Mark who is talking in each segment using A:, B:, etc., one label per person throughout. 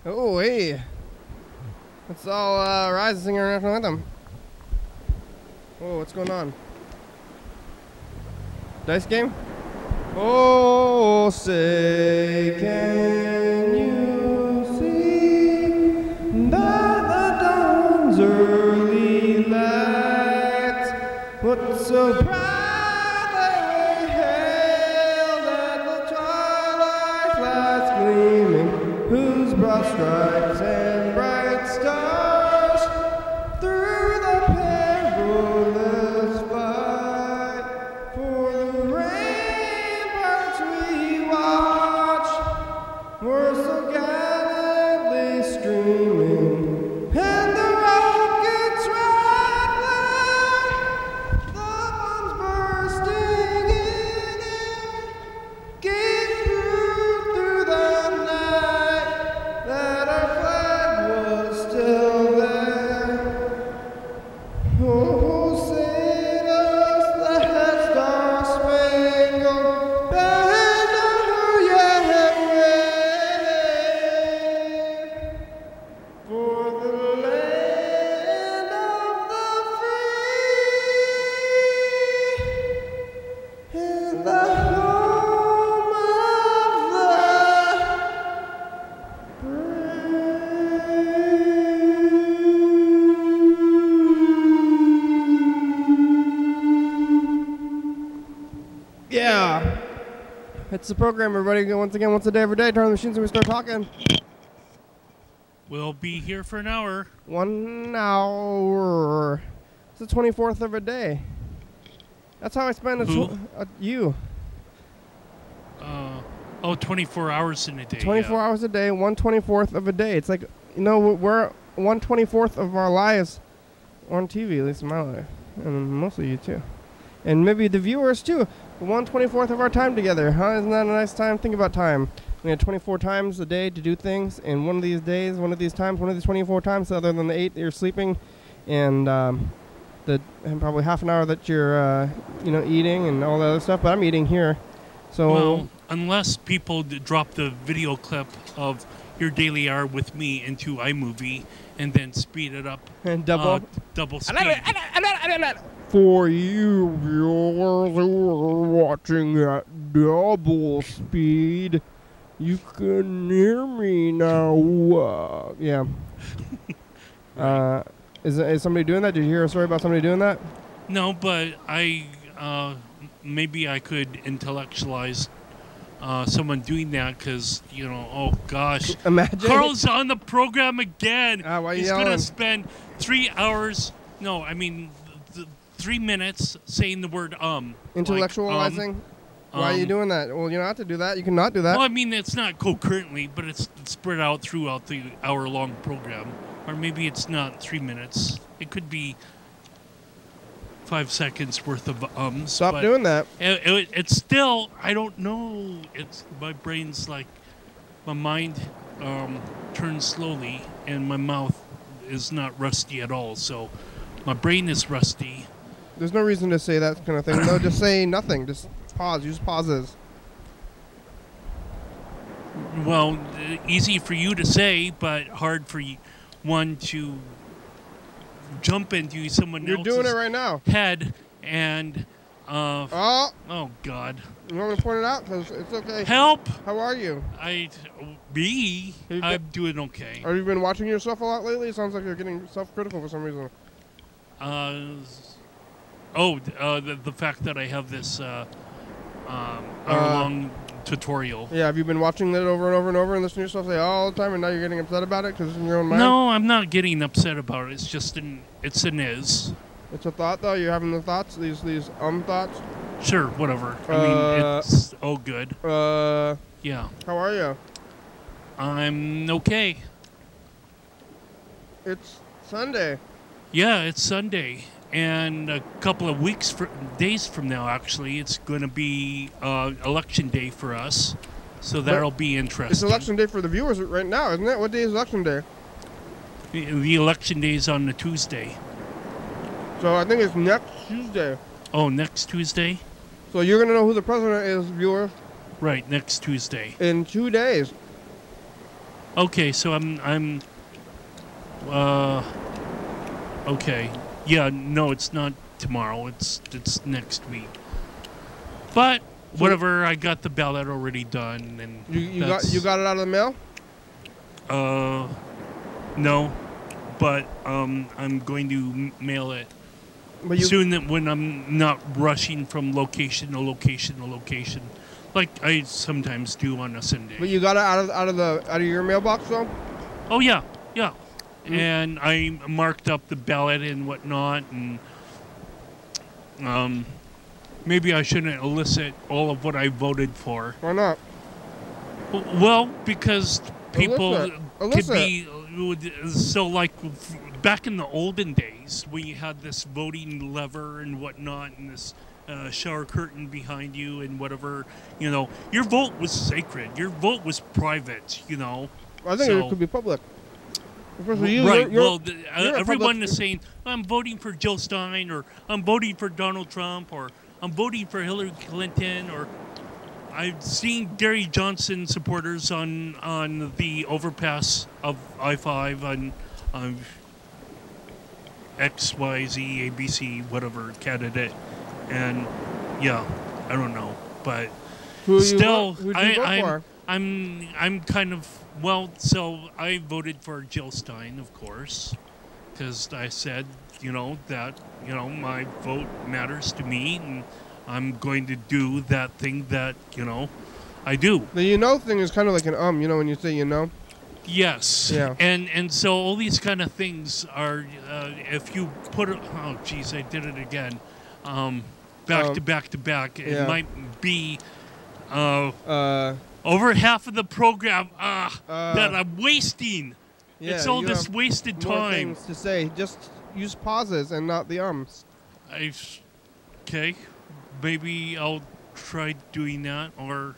A: Oh, hey. Let's all rise and sing our national anthem. Whoa, what's going on? Dice game? Oh, say, can you see that the dawn's early lights look so proudly hailed at the twilight lights gleaming, whose broad stripes and bright stars through the perilous fight for the ramparts we watch were so gallantly streaming, and the rockets rattling, the bombs bursting in air, gave proof through the night that our flag was still there. Oh, sing us the Star Spangled Banner, yeah, wave for the land of the free and the home of the Yeah. It's the program, everybody. Once again, once a day, every day. Turn on the machines and we start talking.
B: We'll be here for an hour.
A: 1 hour. It's the 24th of a day. That's how I spend you.
B: 24 hours in a day.
A: 24 hours a day, 1/24th of a day. It's like, we're 1/24th of our lives on TV, at least in my life. And mostly you too. And maybe the viewers too. 1/24th of our time together. Huh? Isn't that a nice time? Think about time. We had 24 times a day to do things, and one of these days, one of these 24 times, other than the 8 that you're sleeping, and and probably half an hour that you're eating and all that other stuff. But I'm eating here, so.
B: Well, unless people drop the video clip of your daily hour with me into iMovie and then speed it up
A: and double
B: speed.
A: For you viewers who are watching at double speed, you can hear me now. Yeah. Is somebody doing that? Did you hear a story about somebody doing that?
B: No, but maybe I could intellectualize someone doing that because, oh gosh.
A: Imagine.
B: Carl's on the program again.
A: Why
B: He's
A: yelling?
B: going to spend 3 hours, 3 minutes saying the word
A: Intellectualizing? Why are you doing that? Well, you don't have to do that. You can not do that.
B: Well, I mean, it's not concurrently, but it's spread out throughout the hour-long program. Or maybe it's not 3 minutes. It could be 5 seconds worth of ums.
A: Stop doing that.
B: It's still, I don't know. My brain's like, my mind turns slowly, and my mouth is not rusty at all. So my brain is rusty.
A: There's no reason to say that kind of thing. No, just say nothing. Just pause. Use pauses.
B: Well, easy for you to say, but hard for one to jump into someone else's
A: doing it right now.
B: Head and oh God.
A: You want me to point it out? Because it's okay.
B: Help!
A: How are you?
B: I'm doing okay.
A: Have you been watching yourself a lot lately? It sounds like you're getting self-critical for some reason.
B: The fact that I have this hour-long tutorial.
A: Yeah, have you been watching it over and over and over and listening to yourself say all the time, and now you're getting upset about it because it's in your own mind?
B: No, I'm not getting upset about it. It's just it's an is.
A: It's a thought, though? You're having the thoughts? These thoughts?
B: Sure, whatever. I mean, it's all good. Yeah.
A: How are you?
B: I'm okay.
A: It's Sunday.
B: Yeah, it's Sunday. And a couple of days from now, actually, it's going to be election day for us. So that'll be interesting.
A: It's election day for the viewers right now, isn't it? What day is election day?
B: The election day is on a Tuesday.
A: So I think it's next Tuesday.
B: Oh, next Tuesday?
A: So you're going to know who the president is, viewers.
B: Right, next Tuesday.
A: In 2 days.
B: Okay, so okay. Yeah, no, it's not tomorrow. It's next week. But whatever, I got the ballot already done, and
A: you got it out of the mail?
B: No, but I'm going to mail it
A: But
B: soon when I'm not rushing from location to location to location, like I sometimes do on a Sunday.
A: But you got it out of your mailbox though?
B: Oh yeah, yeah.
A: Mm-hmm.
B: And I marked up the ballot and whatnot, and maybe I shouldn't elicit all of what I voted for.
A: Why not?
B: Well, because people could
A: Elicit.
B: be so like back in the olden days when you had this voting lever and whatnot, and this shower curtain behind you and whatever, your vote was sacred. Your vote was private.
A: I think it could be public. Especially you,
B: right.
A: You're
B: Everyone is saying, I'm voting for Jill Stein, or I'm voting for Donald Trump, or I'm voting for Hillary Clinton, or I've seen Gary Johnson supporters on the overpass of I-5 on XYZ, ABC, whatever candidate. And, yeah, I don't know. But still, I'm kind of... Well, so I voted for Jill Stein, of course, because I said, that, my vote matters to me, and I'm going to do that thing that, I do.
A: The thing is kind of like an when you say
B: Yes.
A: Yeah.
B: And so all these kind of things are, if you put it, oh, geez, I did it again, back to back to back, it might be... over half of the program that I'm wasting.
A: Yeah,
B: it's all this wasted
A: more
B: time.
A: Things to say. Just use pauses and not the ums.
B: Okay. Maybe I'll try doing that, or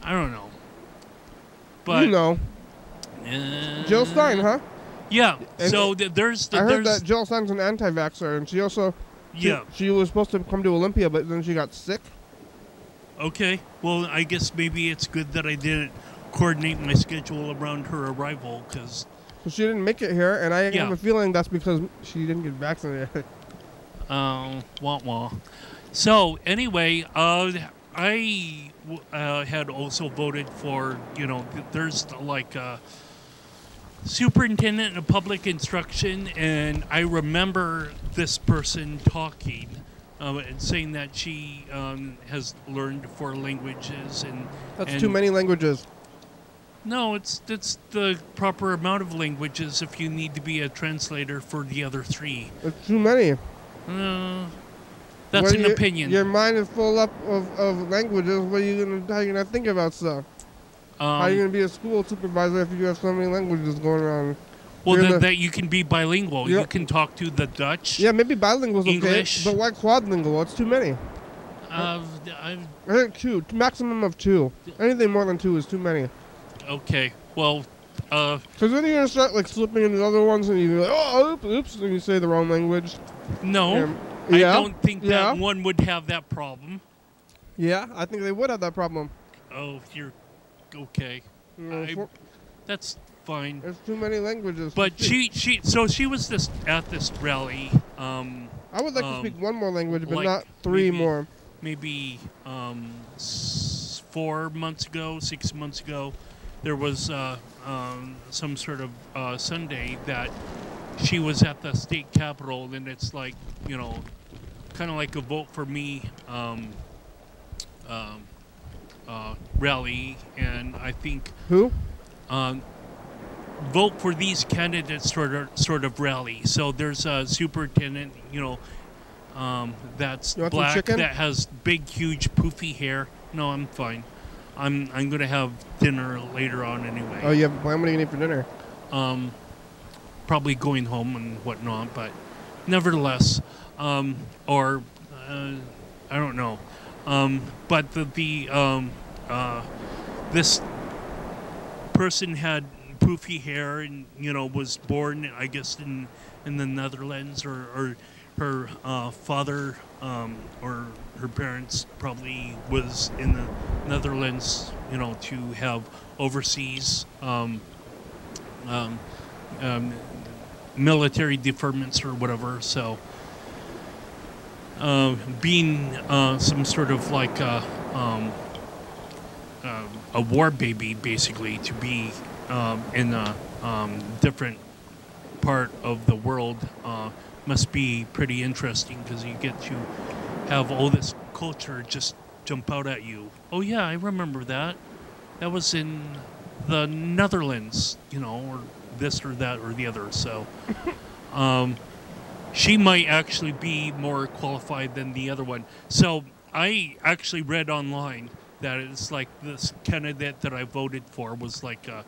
B: I don't know. But
A: Jill Stein, huh?
B: Yeah. And so there's
A: I heard that Jill Stein's an anti-vaxxer, and she also she was supposed to come to Olympia, but then she got sick.
B: Okay. Well, I guess maybe it's good that I didn't coordinate my schedule around her arrival, because
A: she didn't make it here, and I have a feeling that's because she didn't get vaccinated.
B: Wah wah. So anyway, I had also voted for, there's like a superintendent of public instruction, and I remember this person talking. And saying that she has learned 4 languages, and
A: that's too many languages.
B: No, it's the proper amount of languages if you need to be a translator for the other 3.
A: It's too many.
B: That's an opinion.
A: Your mind is full up of languages. How are you gonna think about stuff? How are you gonna be a school supervisor if you have so many languages going around?
B: Well, that you can be bilingual. You can talk to the Dutch.
A: Yeah, maybe bilingual is
B: English.
A: Okay, but why quadlingual? It's too many. I think 2, maximum of 2. Anything more than 2 is too many.
B: Okay, well,
A: because then you're gonna start like slipping into other ones, and you're like, oh, oops, and you say the wrong language.
B: No, I don't think that one would have that problem.
A: Yeah, I think they would have that problem.
B: Oh, you're okay. That's fine.
A: There's too many languages.
B: But she was at this rally.
A: I would like to speak 1 more language, but not 3 more.
B: Maybe 4 months ago, 6 months ago, there was some sort of Sunday that she was at the state capitol, and it's like, kind of like a vote for me rally, and I think vote for these candidates sort of rally. So there's a superintendent, that's black, that has big, huge, poofy hair. No, I'm fine. I'm gonna have dinner later on anyway.
A: Oh, you have a plan? What are you gonna eat for dinner?
B: Probably going home and whatnot, but nevertheless, or I don't know. But this person had poofy hair and was born, I guess, in the Netherlands, or her father or her parents probably was in the Netherlands, to have overseas military deferments or whatever. So being some sort of like a war baby, basically, to be in a different part of the world must be pretty interesting, because you get to have all this culture just jump out at you. Oh yeah, I remember that. That was in the Netherlands, or this or that or the other. So she might actually be more qualified than the other one. So I actually read online that it's like this candidate that I voted for was like a,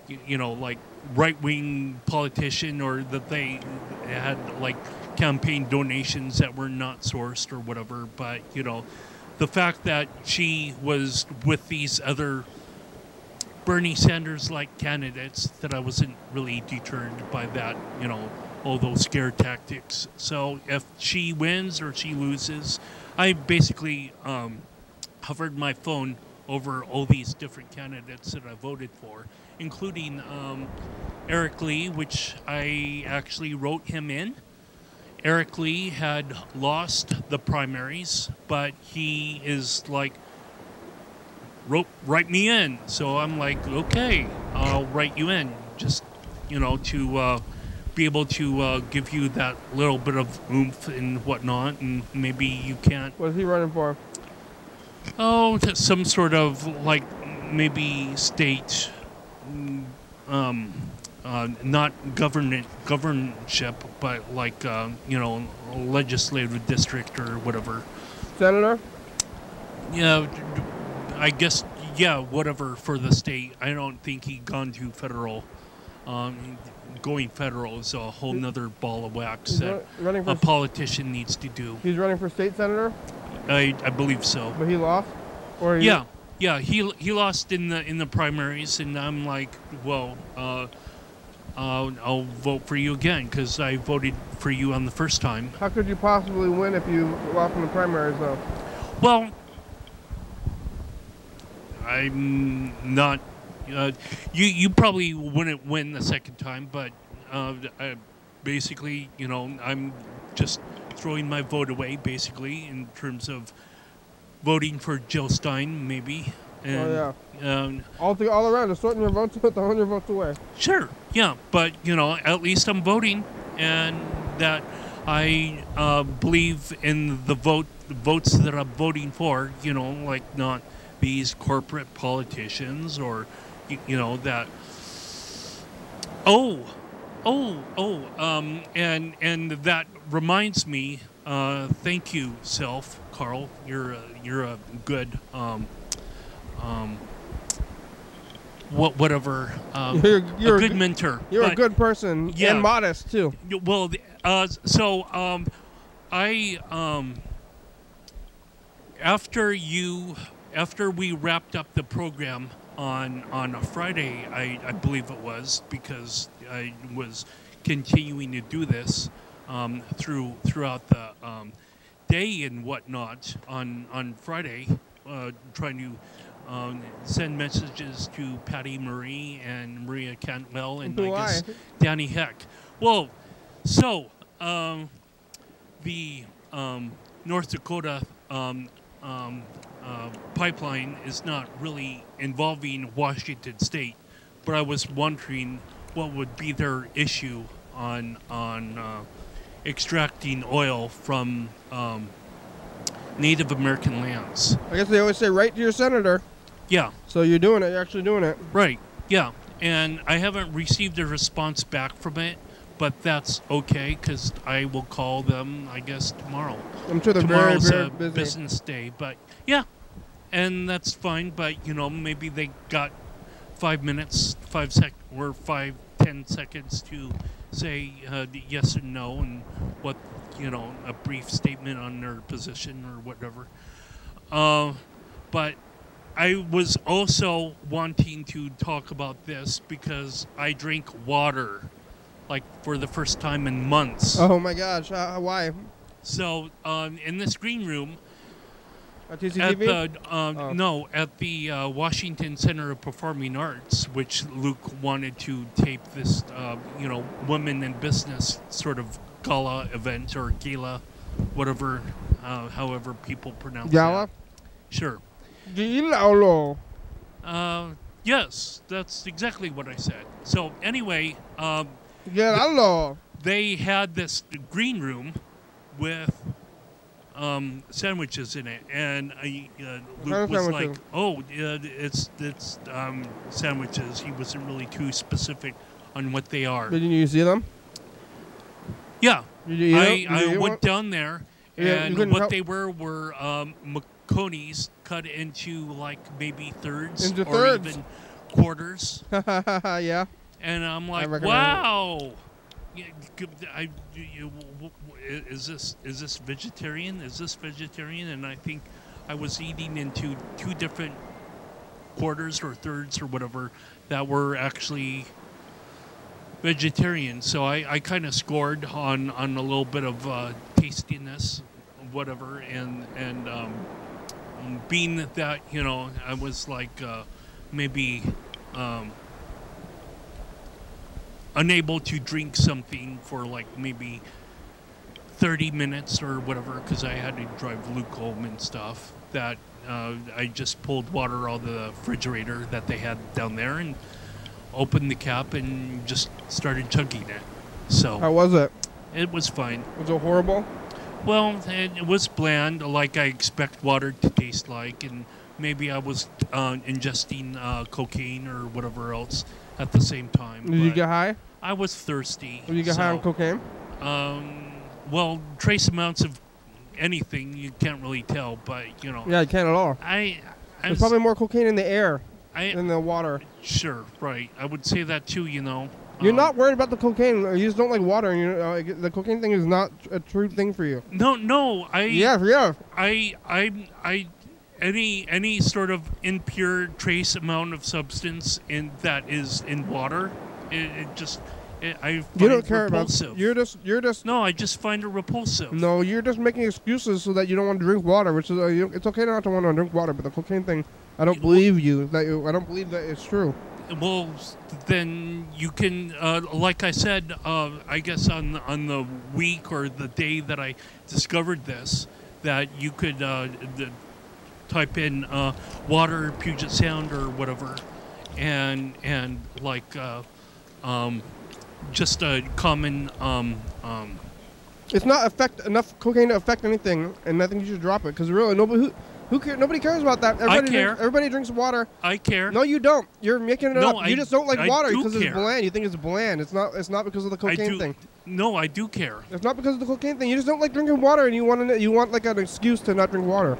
B: like right-wing politician, or that they had like campaign donations that were not sourced or whatever. But the fact that she was with these other Bernie Sanders-like candidates, that I wasn't really deterred by that, all those scare tactics. So if she wins or she loses, I basically hovered my phone over all these different candidates that I voted for, including Eric Lee, which I actually wrote him in. Eric Lee had lost the primaries, but he is like, write me in. So I'm like, okay, I'll write you in, just, to be able to give you that little bit of oomph and whatnot, and maybe you can't.
A: What is he running for?
B: Oh, some sort of like maybe state, not governorship, but like legislative district or whatever.
A: Senator?
B: Yeah, I guess, yeah, whatever for the state. I don't think he gone to federal. Going federal is a whole nother ball of wax that a politician needs to do.
A: He's running for state senator?
B: I believe so.
A: But he lost? Or
B: he lost in the primaries, and I'm like, well, I'll vote for you again, because I voted for you on the first time.
A: How could you possibly win if you lost in the primaries, though?
B: Well, I'm not. You probably wouldn't win the second time, but basically, I'm just throwing my vote away, basically, in terms of voting for Jill Stein, maybe. And,
A: all around, just sorting your votes, throwing your votes away.
B: Sure, yeah, but at least I'm voting, and that I believe in the votes that I'm voting for. Like not these corporate politicians, or that. And that reminds me. Thank you, Self, Carl. You're a good whatever. You're a good mentor.
A: You're a good person, and modest too.
B: Well, I after we wrapped up the program on a Friday, I believe it was, because I was continuing to do this throughout the day and whatnot on Friday, trying to send messages to Patty Marie and Maria Cantwell and I guess Danny Heck. Well, so the North Dakota pipeline is not really involving Washington State, but I was wondering what would be their issue on extracting oil from Native American lands.
A: I guess they always say write to your senator.
B: Yeah.
A: So you're doing it. You're actually doing it.
B: Right. Yeah. And I haven't received a response back from it, but that's okay, because I will call them, I guess, tomorrow.
A: I'm sure they're
B: Tomorrow's
A: very
B: a
A: busy.
B: business day, but yeah. And that's fine, but, maybe they got 5 minutes, 10 seconds to say yes or no, and what, a brief statement on their position or whatever. But I was also wanting to talk about this because I drink water, like, for the first time in months.
A: Oh my gosh, why?
B: So in this green room,
A: At TCTV?
B: No, at the Washington Center of Performing Arts, which Luke wanted to tape this, women in business sort of gala event or gala, whatever, however people pronounce
A: Gala?
B: that. Sure.
A: Gila.
B: Yes, that's exactly what I said. So anyway,
A: Gila.
B: they had this green room with sandwiches in it, and Luke was like, "Oh, it's sandwiches." He wasn't really too specific on what they are.
A: Did you see them?
B: Yeah,
A: Did you eat them?
B: I went down there,
A: Yeah,
B: and what they were maconis cut into like maybe thirds or even quarters.
A: Yeah.
B: And I'm like, wow. Is this vegetarian? Is this vegetarian? And I think I was eating into two different quarters or thirds or whatever that were actually vegetarian. So I kind of scored on a little bit of tastiness, whatever, and being that I was like maybe unable to drink something for like maybe 30 minutes or whatever because I had to drive Luke home and stuff, that I just pulled water out of the refrigerator that they had down there and opened the cap and just started chugging it. So
A: how was it?
B: It was fine.
A: Was it horrible?
B: Well, it was bland, like I expect water to taste like, and maybe I was ingesting cocaine or whatever else at the same time.
A: Did you get high?
B: I was thirsty.
A: Did you get high on cocaine?
B: Well, trace amounts of anything you can't really tell, but
A: Yeah, you can't at all. There's probably more cocaine in the air than the water.
B: Sure, right. I would say that too.
A: You're not worried about the cocaine. You just don't like water. And the cocaine thing is not a true thing for you.
B: No.
A: Yeah.
B: Any sort of impure trace amount of substance that is in water, I find
A: you don't care
B: repulsive.
A: about. You're just.
B: No, I just find it repulsive.
A: No, you're just making excuses so that you don't want to drink water. Which is it's okay not to want to drink water, but the cocaine thing, I don't believe you. I don't believe that it's true.
B: Well, then you can, like I said, I guess on the week or the day that I discovered this, that you could type in water Puget Sound or whatever, and like just a common.
A: It's not enough cocaine to affect anything, and I think you should drop it because really nobody. Nobody cares about that. Everybody drinks water.
B: I care.
A: No, you don't. You're making it up. You just don't like water because it's bland. You think it's bland. It's not because of the cocaine thing.
B: No, I do care.
A: It's not because of the cocaine thing. You just don't like drinking water, and you want like an excuse to not drink water.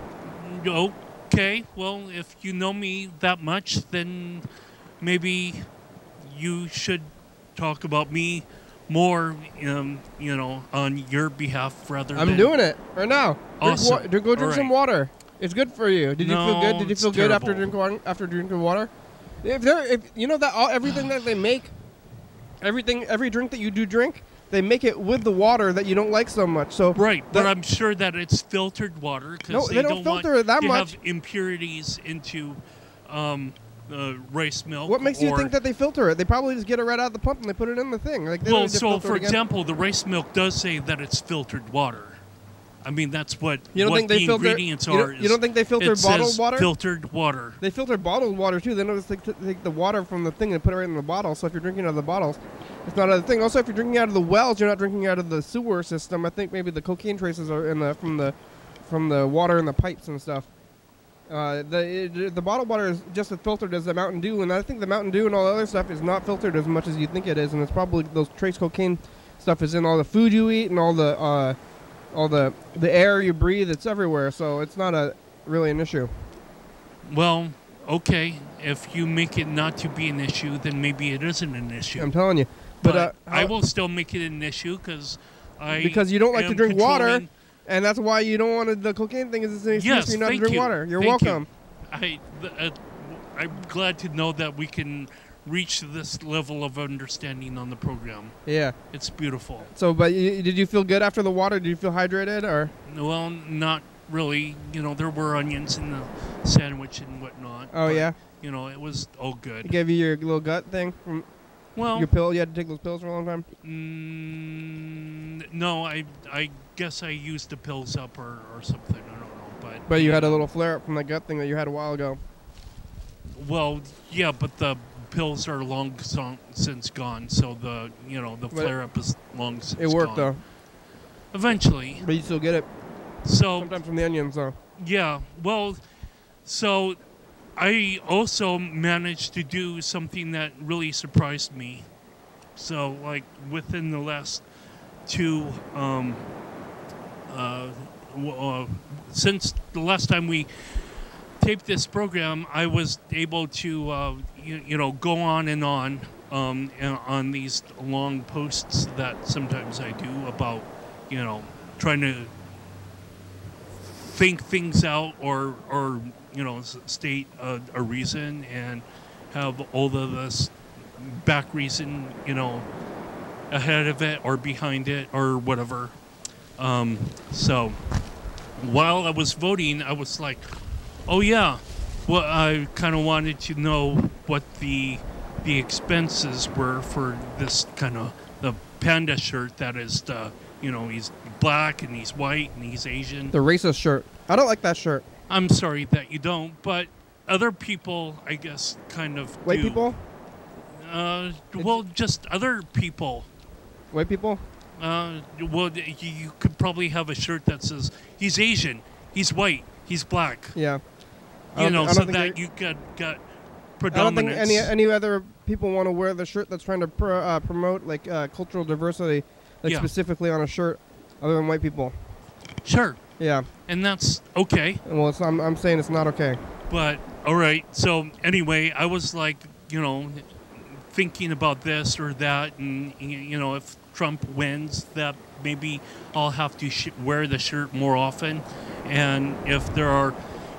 B: Okay. Well, if you know me that much, then maybe you should talk about me more, on your behalf rather than.
A: I'm doing it right now.
B: Awesome.
A: Go drink some water. It's good for you. Did you feel good? Did you feel good after drinking water? Everything that they make, every drink that you do drink, they make it with the water that you don't like so much. So
B: right, but I'm sure that it's filtered water because
A: they don't filter it that much.
B: Have impurities into rice milk.
A: What makes you think that they filter it? They probably just get it right out of the pump and they put it in the thing.
B: For example, the rice milk does say that it's filtered water. I mean, that's what
A: the
B: ingredients are.
A: You don't think they filter bottled water?
B: Filtered water.
A: They filter bottled water too. They don't just take the water from the thing and put it right in the bottle. So if you're drinking out of the bottles, it's not a thing. Also, if you're drinking out of the wells, you're not drinking out of the sewer system. I think maybe the cocaine traces are from the water in the pipes and stuff. The bottled water is just as filtered as the Mountain Dew, and I think the Mountain Dew and all the other stuff is not filtered as much as you think it is, and it's probably those trace cocaine stuff is in all the food you eat and all the air you breathe. It's everywhere, so it's not really an issue.
B: Well, okay. If you make it not to be an issue, then maybe it isn't an issue.
A: I'm telling you. But
B: I will still make it an issue because
A: you don't like to drink water, and that's why you don't want the cocaine thing. Is an excuse for you not to drink water. You're welcome.
B: I'm glad to know that we can reach this level of understanding on the program.
A: Yeah.
B: It's beautiful.
A: So, but did you feel good after the water? Did you feel hydrated or?
B: Well, not really. You know, there were onions in the sandwich and whatnot.
A: Oh,
B: but,
A: yeah?
B: You know, it was all
A: He
B: good.
A: gave you your little gut thing from
B: Well,
A: your pill. You had to take those pills for a long time?
B: no, I guess I used the pills up or something. I don't know.
A: But you had a little flare-up from that gut thing that you had a while ago.
B: Well, yeah, but the pills are long since gone, so the flare-up is long since gone.
A: It worked, though.
B: Eventually.
A: But you still get it.
B: So
A: Sometimes from the onions, though.
B: yeah, well, so I also managed to do something that really surprised me. So, like, within the last two, since the last time we taped this program, I was able to, go on and on these long posts that sometimes I do about, trying to think things out or state a reason and have all of this back reason, ahead of it or behind it or whatever. So while I was voting, I was like, oh yeah, well, I kind of wanted to know what the expenses were for this kind of the panda shirt that is the, he's black and he's white and he's Asian.
A: The racist shirt. I don't like that shirt.
B: I'm sorry that you don't, but other people, I guess, kind of
A: White
B: do.
A: people?
B: Well, just other people.
A: White people?
B: Well, you could probably have a shirt that says he's Asian, he's white, he's black.
A: Yeah.
B: So that you got predominance.
A: I don't think any other people want to wear the shirt that's trying to promote like cultural diversity, like specifically on a shirt, other than white people.
B: Sure.
A: Yeah.
B: And that's okay.
A: Well, I'm saying it's not okay.
B: But all right. So anyway, I was like, thinking about this or that, and if Trump wins, that maybe I'll have to wear the shirt more often, and if there are,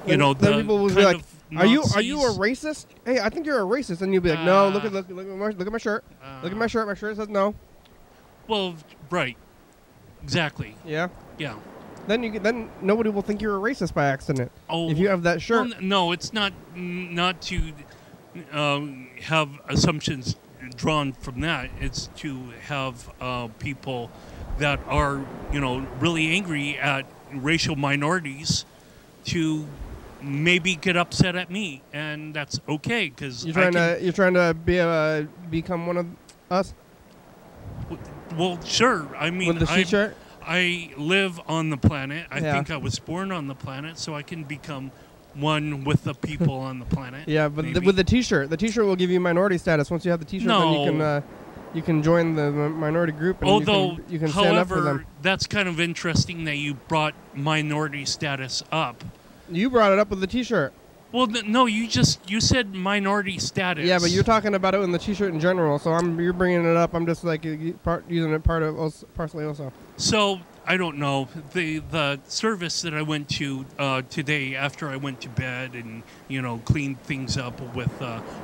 A: then people will be like, "Are you a
B: Nazis,
A: racist? Hey, I think you're a racist," and you'll be like, "No, look at my shirt. Look at my shirt. My shirt says no."
B: Well, right, exactly.
A: Yeah.
B: Yeah.
A: Then nobody will think you're a racist by accident.
B: Oh,
A: if you have that shirt.
B: Well, no, it's not to have assumptions drawn from that. It's to have people that are really angry at racial minorities to maybe get upset at me, and that's okay because
A: you're trying to become one of us.
B: Well, sure. I mean,
A: with the t-shirt.
B: I live on the planet. I think I was born on the planet, so I can become one with the people on the planet.
A: Yeah, but with the t-shirt will give you minority status. Once you have the t-shirt, then you can join the minority group. And
B: although,
A: you can stand up for them.
B: That's kind of interesting that you brought minority status up.
A: You brought it up with the t-shirt.
B: Well, no, you said minority status.
A: Yeah, but you're talking about it in the t-shirt in general, so you're bringing it up. I'm just like using it partially also.
B: So I don't know the service that I went to today after I went to bed and cleaned things up with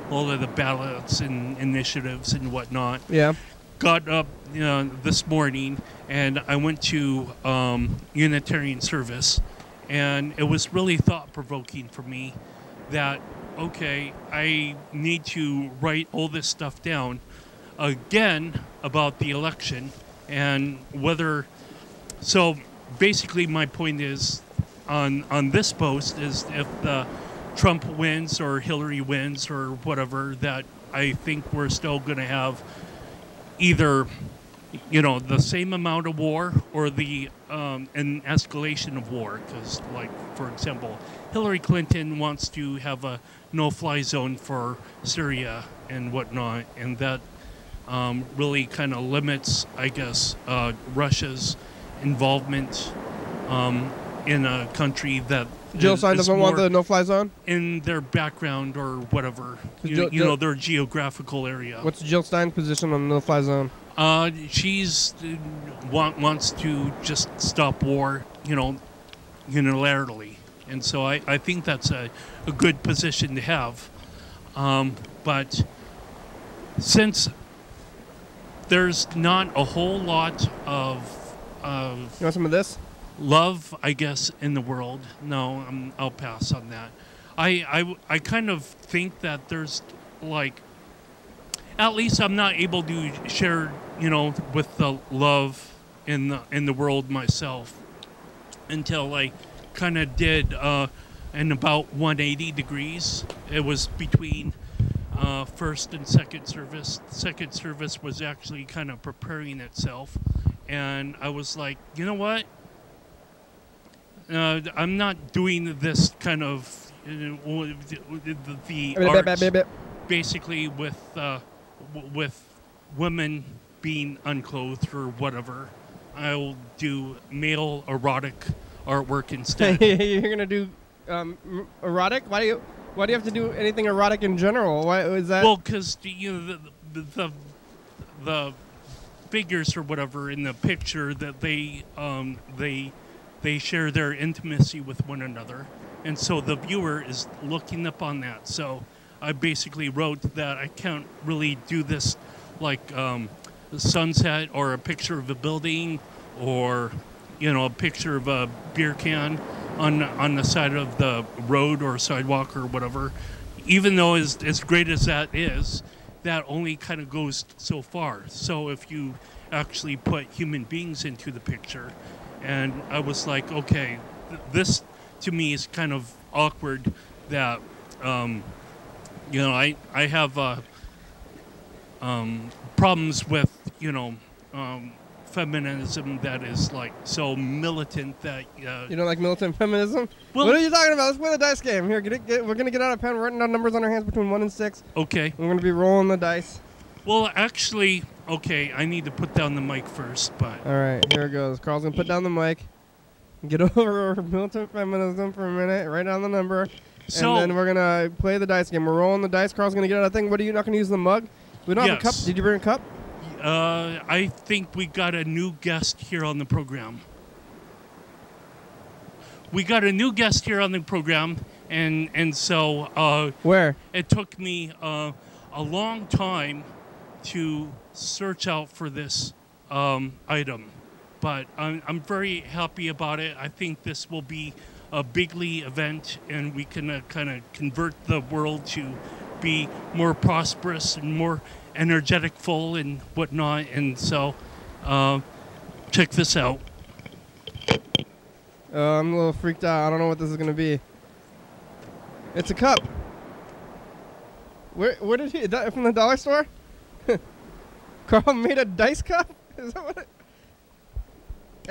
B: all of the ballots and initiatives and whatnot.
A: Yeah. Got
B: up this morning and I went to Unitarian service, and it was really thought-provoking for me that I need to write all this stuff down again about the election and whether. So basically, my point is on this post is if Trump wins or Hillary wins or whatever, that I think we're still going to have either the same amount of war or an escalation of war. Because, like, for example, Hillary Clinton wants to have a no-fly zone for Syria and whatnot, and that really kind of limits, I guess, Russia's involvement in a country that
A: Jill Stein doesn't want the no-fly zone
B: in their background or whatever, their geographical area.
A: What's Jill Stein's position on the no-fly zone?
B: She's wants to just stop war, unilaterally, and so I think that's a good position to have. But since there's not a whole lot of
A: you want some of this?
B: love, I guess, in the world. No, I'll pass on that. I kind of think that there's like, at least I'm not able to share, with the love in the world myself until I kind of did in about 180 degrees. It was between first and second service. Second service was actually kind of preparing itself, and I was like, you know what? I'm not doing this kind of the arts, basically with women being unclothed or whatever. I'll do male erotic artwork instead.
A: You're gonna do erotic? Why do you have to do anything erotic in general? Why is that?
B: Well, because the figures or whatever in the picture that they share their intimacy with one another, and so the viewer is looking up on that. So I basically wrote that I can't really do this like a sunset or a picture of a building or a picture of a beer can on the side of the road or sidewalk or whatever. Even though as great as that is, that only kind of goes so far. So if you actually put human beings into the picture, and I was like, okay, this to me is kind of awkward that I have problems with feminism that is like so militant that
A: you don't like militant feminism?
B: Well,
A: what are you talking about? Let's play the dice game. Here, we're gonna get out a pen, writing down numbers on our hands between 1 and 6.
B: Okay.
A: We're gonna be rolling the dice.
B: Well, actually, okay, I need to put down the mic first, but...
A: All right, here it goes. Carl's gonna put down the mic, get over militant feminism for a minute, write down the number,
B: so,
A: and then we're gonna play the dice game. We're rolling the dice. Carl's gonna get out a thing. What are you not gonna use the mug? We don't have a cup. Did you bring a cup?
B: I think we got a new guest here on the program. We got a new guest here on the program, and so...
A: Where?
B: It took me a long time to search out for this item, but I'm very happy about it. I think this will be a bigly event, and we can kind of convert the world to be more prosperous and more energetic full and whatnot, and so check this out.
A: I'm a little freaked out. I don't know what this is going to be. It's a cup. Where did he... From the dollar store? Carl made a dice cup? Is that what it...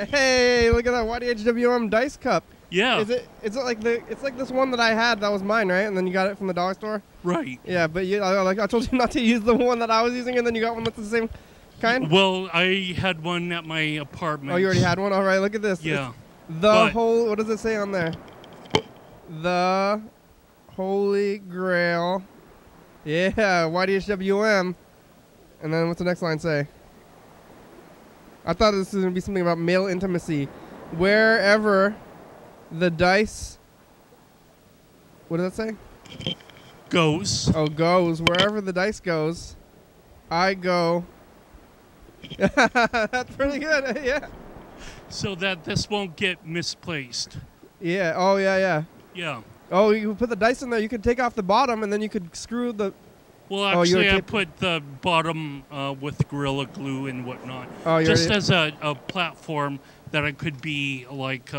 A: Hey, look at that YDHWM dice cup.
B: Yeah.
A: Is it like it's like this one that I had that was mine, right? And then you got it from the dollar store?
B: Right.
A: Yeah, but I told you not to use the one that I was using, and then you got one that's the same kind?
B: Well, I had one at my apartment.
A: Oh, you already had one? All right, look at this.
B: Yeah.
A: What does it say on there? The Holy Grail. Yeah, YDHWM. And then what's the next line say? I thought this was going to be something about male intimacy. Wherever the dice... What does that say?
B: Goes.
A: Oh, goes. Wherever the dice goes, I go. That's pretty good. Yeah.
B: So that this won't get misplaced.
A: Yeah. Oh, yeah.
B: Yeah.
A: Oh, you put the dice in there. You could take off the bottom, and then you could screw the...
B: Well, actually, I put the bottom with Gorilla Glue and whatnot.
A: Oh,
B: just as a platform that I could be like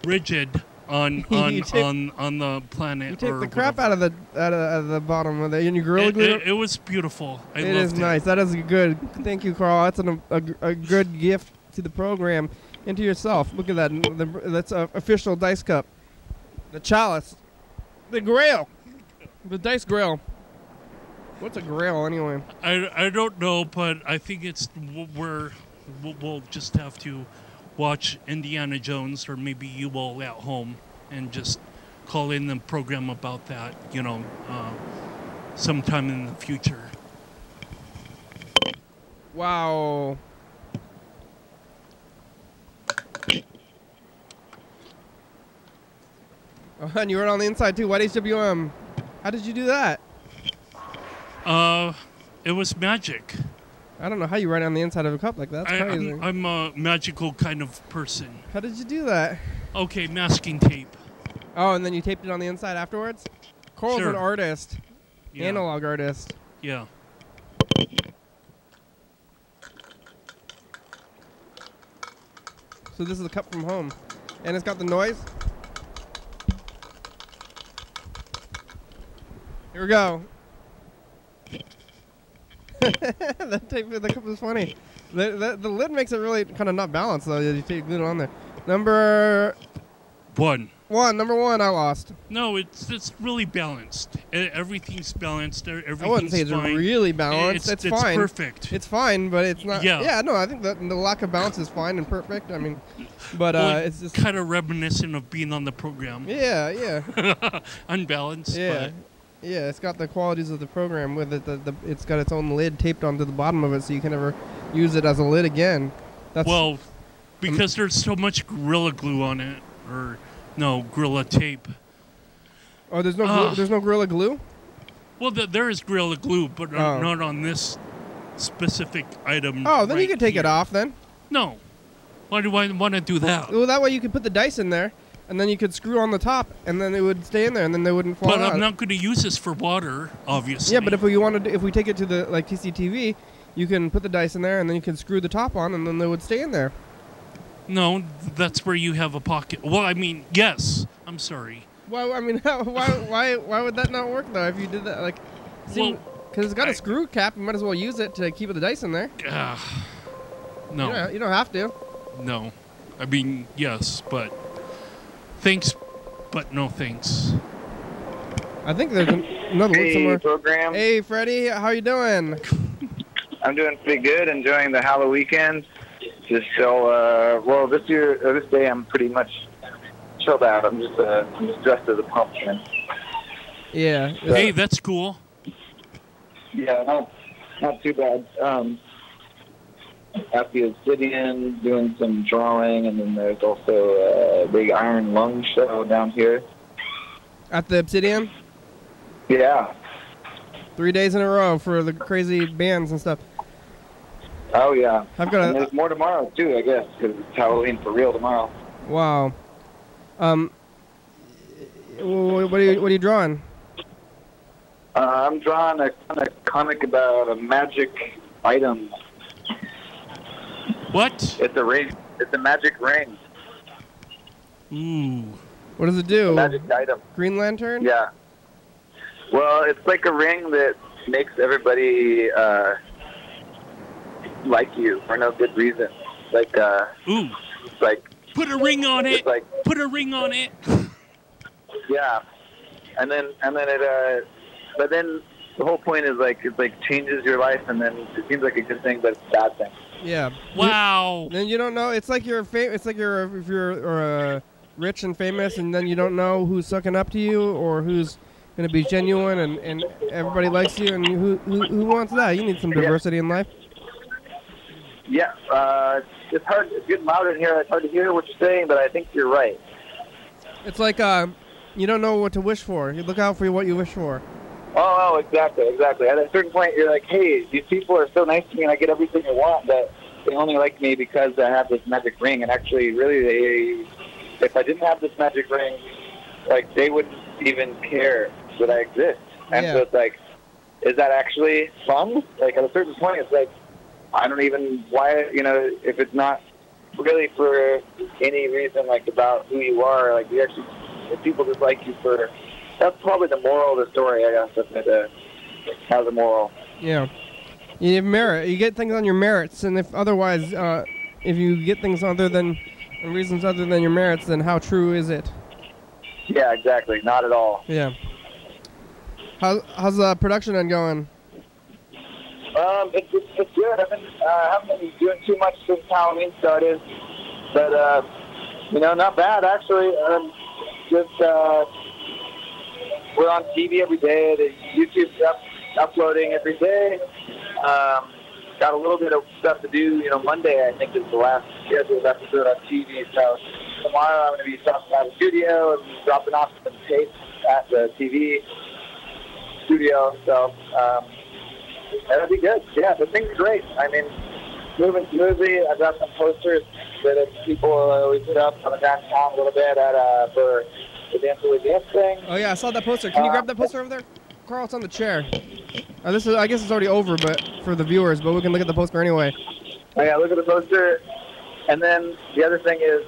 B: rigid on the planet.
A: You take the crap out of the bottom of it, and you Gorilla Glue.
B: It was beautiful.
A: It is nice. That is good. Thank you, Carl. That's a good gift to the program and to yourself. Look at that. That's an official dice cup. The chalice. The grail. The dice grail. What's a grail anyway?
B: I don't know, but I think it's we'll just have to watch Indiana Jones, or maybe you will at home, and just call in the program about that, sometime in the future.
A: Wow. Oh, and you wrote on the inside too. YDHWM. How did you do that?
B: It was magic.
A: I don't know how you write on the inside of a cup like that. That's crazy.
B: I'm a magical kind of person.
A: How did you do that?
B: Okay, masking tape.
A: Oh, and then you taped it on the inside afterwards? Coral's
B: Sure.
A: an artist.
B: Yeah.
A: Analog artist.
B: Yeah.
A: So this is a cup from home. And it's got the noise. Here we go. The cup is funny. The lid makes it really kind of not balanced, though. You take glue on there. Number
B: one,
A: I lost.
B: No, it's really balanced. Everything's balanced. Everything's
A: I wouldn't say it's
B: fine.
A: really balanced. It's fine.
B: It's perfect.
A: It's fine, but it's not.
B: Yeah.
A: Yeah, no, I think the lack of balance is fine and perfect. I mean, but
B: well,
A: it's just
B: kind of reminiscent of being on the program.
A: Yeah.
B: Unbalanced.
A: Yeah.
B: But
A: yeah, it's got the qualities of the program with it. It's got its own lid taped onto the bottom of it, so you can never use it as a lid again. That's
B: well, because there's so much Gorilla Glue on it, or no, Gorilla Tape.
A: Oh, there's no Gorilla Glue?
B: Well, there is Gorilla Glue, but not on this specific item.
A: Oh, then
B: right
A: you can take
B: here.
A: it off then.
B: No. Why do I want to do that?
A: Well, that way you could put the dice in there, and then you could screw on the top, and then it would stay in there, and then they wouldn't fall out.
B: But I'm not going to use this for water, obviously.
A: Yeah, but if we take it to the TCTV, you can put the dice in there, and then you can screw the top on, and then they would stay in there.
B: No, that's where you have a pocket. Well, I mean, yes. I'm sorry.
A: Why? I mean, why would that not work though? If you did that, like, because it's got a screw cap, you might as well use it to keep the dice in there.
B: No.
A: You don't have to.
B: No, I mean, yes, but thanks, but no thanks.
A: I think there's another one somewhere.
C: Program.
A: Hey, Freddie, how you doing?
C: I'm doing pretty good. Enjoying the Halloween weekend. Just so this day I'm pretty much chilled out. I'm just dressed as a pumpkin.
A: Yeah.
B: Hey, that's cool.
C: Yeah, not too bad. At the Obsidian, doing some drawing, and then there's also a big Iron Lung show down here.
A: At the Obsidian?
C: Yeah.
A: 3 days in a row for the crazy bands and stuff.
C: Oh, yeah.
A: I've got
C: and there's more tomorrow, too, I guess, because it's Halloween for real tomorrow.
A: Wow. What are you drawing?
C: I'm drawing a comic about a magic item.
B: What?
C: It's a ring. It's a magic ring.
B: Ooh.
A: What does it do?
C: A magic item.
A: Green Lantern?
C: Yeah. Well, it's like a ring that makes everybody like you for no good reason. Like
B: ooh.
C: It's like
B: put a ring on it.
C: Like,
B: put a ring on it.
C: Yeah. And then it but then the whole point is like it like changes your life, and then it seems like a good thing, but it's a bad thing.
A: Yeah.
B: Wow.
A: Then you don't know. It's like if you're rich and famous, and then you don't know who's sucking up to you or who's going to be genuine, and everybody likes you, and who wants that? You need some diversity in life.
C: Yeah. It's hard. It's getting louder in here. It's hard to hear what you're saying, but I think you're right.
A: It's like you don't know what to wish for. You look out for what you wish for.
C: Oh, exactly. At a certain point, you're like, hey, these people are so nice to me, and I get everything I want, but they only like me because I have this magic ring. And actually, really, if I didn't have this magic ring, like, they wouldn't even care that I exist. And so it's like, is that actually fun? Like, at a certain point, it's like, I don't even, if it's not really for any reason, like, about who you are, like, if people just like you for... That's probably the moral of the story, I guess, if it has a moral.
A: Yeah. You have merit. You get things on your merits, and if otherwise, if you get things other than reasons other than your merits, then how true is it?
C: Yeah, exactly. Not at all.
A: Yeah. How's the production end going?
C: It's good. I haven't been doing too much since Halloween started, but not bad actually. We're on TV every day. The YouTube's uploading every day. Got a little bit of stuff to do. Monday, I think, is the last scheduled episode on TV. So tomorrow I'm going to be stopping by the studio and dropping off some tapes at the TV studio. So That'd be good. Yeah, the thing's great. I mean, moving smoothly. I've got some posters that people we put up on the downtown a little bit at for the Dance With Dance thing.
A: Oh yeah, I saw that poster. Can you grab that poster over there? Carl, it's on the chair. This is, I guess it's already over, but for the viewers, but we can look at the poster anyway.
C: Oh, yeah, look at the poster. And then the other thing is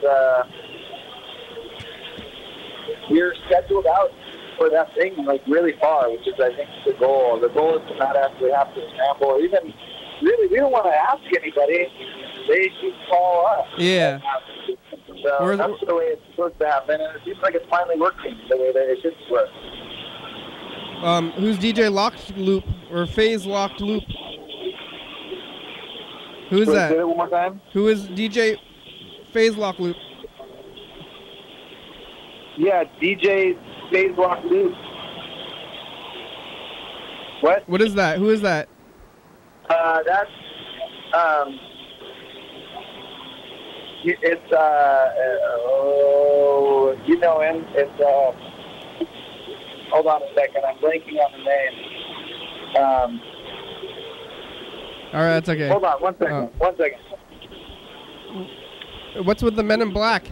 C: we're scheduled out for that thing like really far, which is I think the goal. The goal is to not actually have to scramble or even really we don't want to ask anybody. They should call us.
A: Yeah.
C: So that's the way it's supposed to happen, and it seems like it's finally working the way that it should work.
A: Who's DJ Locked Loop or Phase Locked Loop? Who is that?
C: Say it one more time.
A: Who is DJ Phase Locked Loop?
C: Yeah, DJ Phase Locked Loop. What?
A: What is that? Who is that?
C: That's it's you know him. It's hold on a second, I'm blanking on the name.
A: All right, that's okay.
C: Hold on, 1 second. 1 second.
A: What's with the Men in Black?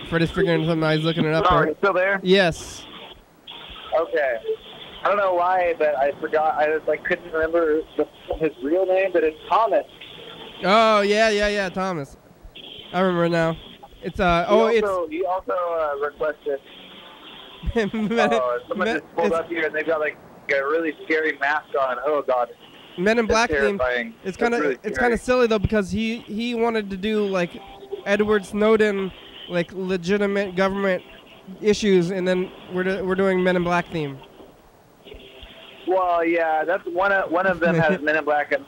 A: Freddie's figuring something out. He's looking it up.
C: Oh, are you still there?
A: Yes.
C: Okay. I don't know why, but I forgot. I just couldn't remember his real name, but it's Thomas.
A: Oh yeah, Thomas. I remember now. It's
C: He also requested. Someone just pulled up here and they've got like a really scary mask on. Oh God.
A: Men in Black theme.
C: Terrifying.
A: It's kind of
C: really
A: it's kind of silly though because he wanted to do like Edward Snowden, like legitimate government issues, and then we're doing Men in Black theme.
C: Well, yeah, that's one of them has Men in Black and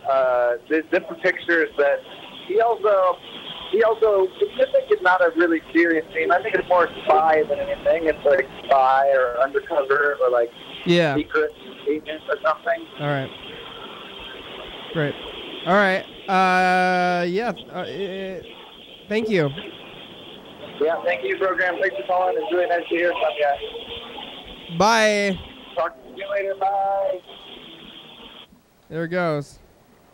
C: there's different pictures, but he also Pacific is not a really serious theme. I think it's more spy than anything. It's like spy or undercover or like secret agent or something.
A: All right. Great. All right. Thank you.
C: Yeah, thank you, program. Thanks for calling. It's really nice to hear from you.
A: Bye.
C: Talk to you later. Bye.
A: There it goes.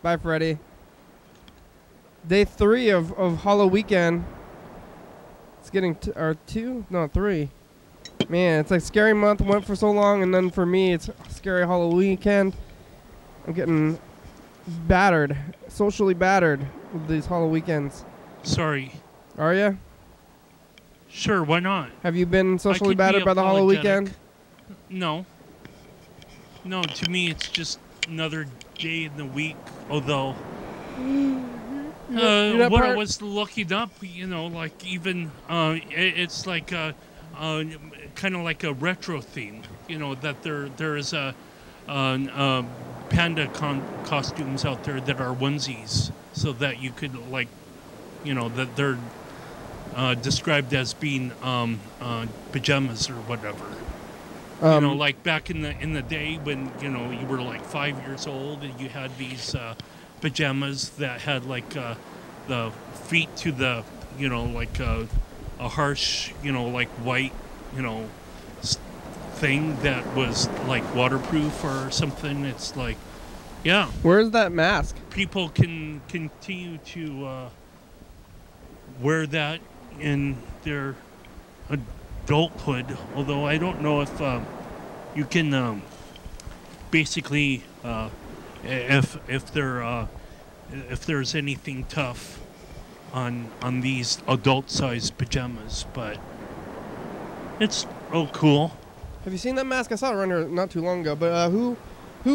A: Bye, Freddie. Day 3 of Hollow Weekend. It's getting 3. Man, it's like Scary Month went for so long, and then for me, it's Scary Hollow Weekend. I'm getting battered, socially battered with these Hollow Weekends.
B: Sorry.
A: Are you?
B: Sure, why not?
A: Have you been socially battered by the Hollow Weekend?
B: No. No, to me, it's just another day in the week, although... what I was looking up, like even it's like kind of like a retro theme, that there is a panda costumes out there that are onesies, so that you could that they're described as being pajamas or whatever. Like back in the day when you were like 5 years old and you had these pajamas that had like the feet to the like a harsh like white thing that was like waterproof or something. It's like, yeah.
A: Where's that mask?
B: People can continue to wear that in their adulthood, although I don't know if you can basically if there's anything tough on these adult-sized pajamas, but it's cool.
A: Have you seen that mask? I saw it around here not too long ago. But who